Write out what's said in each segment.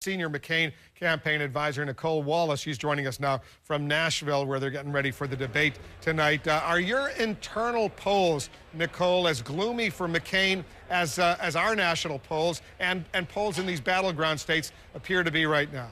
Senior McCain campaign advisor NICOLLE WALLACE. She's joining us now from Nashville, where they're getting ready for the debate tonight. Are your internal polls, NICOLLE, as gloomy for McCain as our national polls and polls in these battleground states appear to be right now?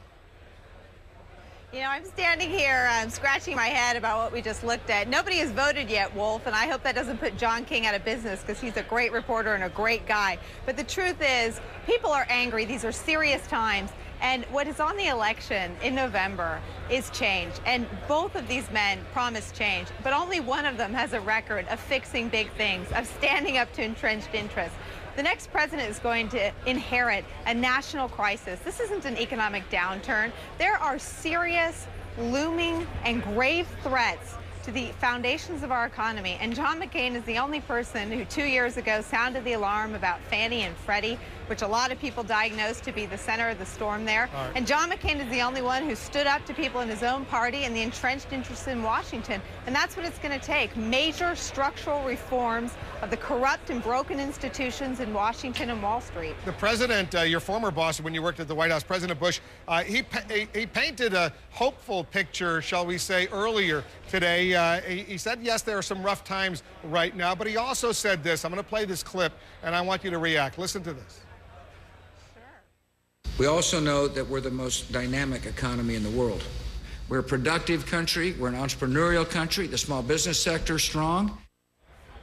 You know, I'm standing here scratching my head about what we just looked at. Nobody has voted yet, Wolf, and I hope that doesn't put John King out of business because he's a great reporter and a great guy. But the truth is, people are angry. These are serious times. And what is on the election in November is change. And both of these men promised change, but only one of them has a record of fixing big things, of standing up to entrenched interests. The next president is going to inherit a national crisis. This isn't an economic downturn. There are serious, looming, and grave threats to the foundations of our economy. And John McCain is the only person who 2 years ago sounded the alarm about Fannie and Freddie, which a lot of people diagnosed to be the center of the storm there. Right. And John McCain is the only one who stood up to people in his own party and the entrenched interests in Washington. And that's what it's going to take. Major structural reforms of the corrupt and broken institutions in Washington and Wall Street. The president, your former boss when you worked at the White House, President Bush, he painted a hopeful picture, shall we say, earlier today. He said, yes, there are some rough times right now, but he also said this. I'm going to play this clip, and I want you to react. Listen to this. We also know that we're the most dynamic economy in the world. We're a productive country. We're an entrepreneurial country. The small business sector is strong.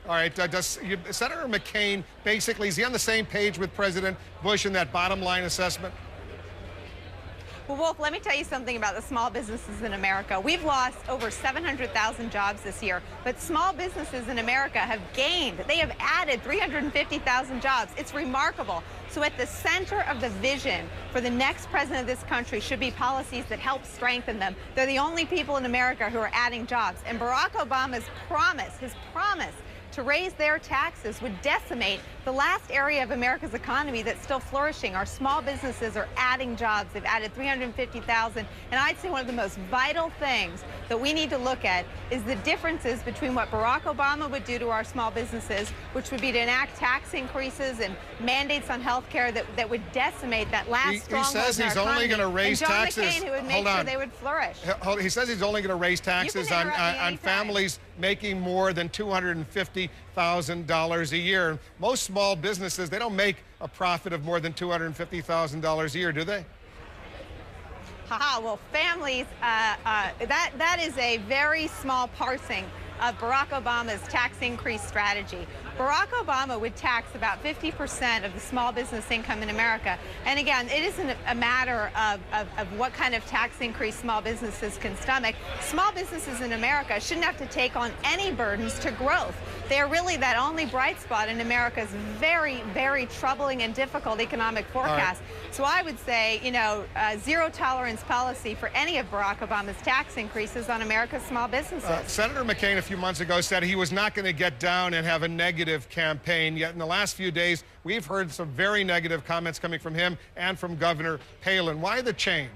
All right, Senator McCain, basically, is he on the same page with President Bush in that bottom line assessment? Well, Wolf, let me tell you something about the small businesses in America. We've lost over 700,000 jobs this year, but small businesses in America have gained. They have added 350,000 jobs. It's remarkable. So at the center of the vision for the next president of this country should be policies that help strengthen them. They're the only people in America who are adding jobs. And Barack Obama's promise, his promise to raise their taxes would decimate the last area of America's economy that's still flourishing. Our small businesses are adding jobs. They've added 350,000. And I'd say one of the most vital things that we need to look at is the differences between what Barack Obama would do to our small businesses, which would be to enact tax increases and mandates on health care that would decimate that last stronghold in our economy. He says he's only going to raise taxes. And John McCain, who would make sure they would flourish. He says he's only going to raise taxes on families making more than $250,000 a year. Most small businesses, they don't make a profit of more than $250,000 a year, do they? Well, families, that is a very small parsing of Barack Obama's tax increase strategy. Barack Obama would tax about 50% of the small business income in America. And again, it isn't a matter of what kind of tax increase small businesses can stomach. Small businesses in America shouldn't have to take on any burdens to growth. They're really that only bright spot in America's very, very troubling and difficult economic forecast. Right. So I would say, you know, zero tolerance policy for any of Barack Obama's tax increases on America's small businesses. Senator McCain a few months ago said he was not going to get down and have a negative campaign, yet in the last few days we've heard some very negative comments coming from him and from Governor Palin. Why the change?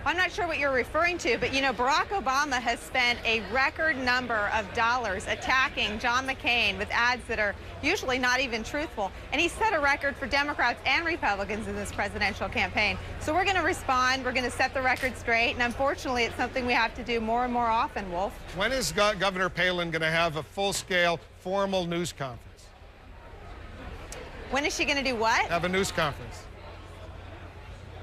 I'm not sure what you're referring to, but, you know, Barack Obama has spent a record number of dollars attacking John McCain with ads that are usually not even truthful. And he set a record for Democrats and Republicans in this presidential campaign. So we're going to respond. We're going to set the record straight. And unfortunately, it's something we have to do more and more often, Wolf. When is Governor Palin going to have a full-scale, formal news conference? When is she going to do what? Have a news conference.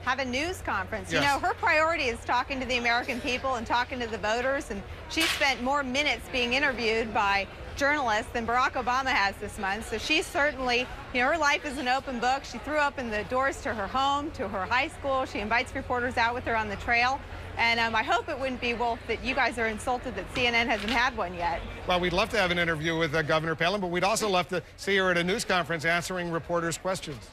Have a news conference. Yes. You know, her priority is talking to the American people and talking to the voters, and she spent more minutes being interviewed by journalists than Barack Obama has this month. So she's certainly, you know, her life is an open book. She threw open the doors to her home, to her high school. She invites reporters out with her on the trail. And I hope it wouldn't be, Wolf, that you guys are insulted that CNN hasn't had one yet. Well, we'd love to have an interview with Governor Palin, but we'd also love to see her at a news conference answering reporters' questions.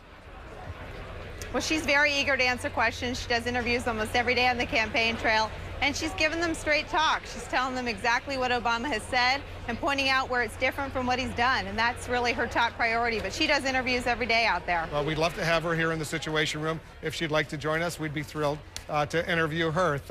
Well, she's very eager to answer questions. She does interviews almost every day on the campaign trail, and she's given them straight talk. She's telling them exactly what Obama has said and pointing out where it's different from what he's done, and that's really her top priority. But she does interviews every day out there. Well, we'd love to have her here in the Situation Room. If she'd like to join us, we'd be thrilled to interview her.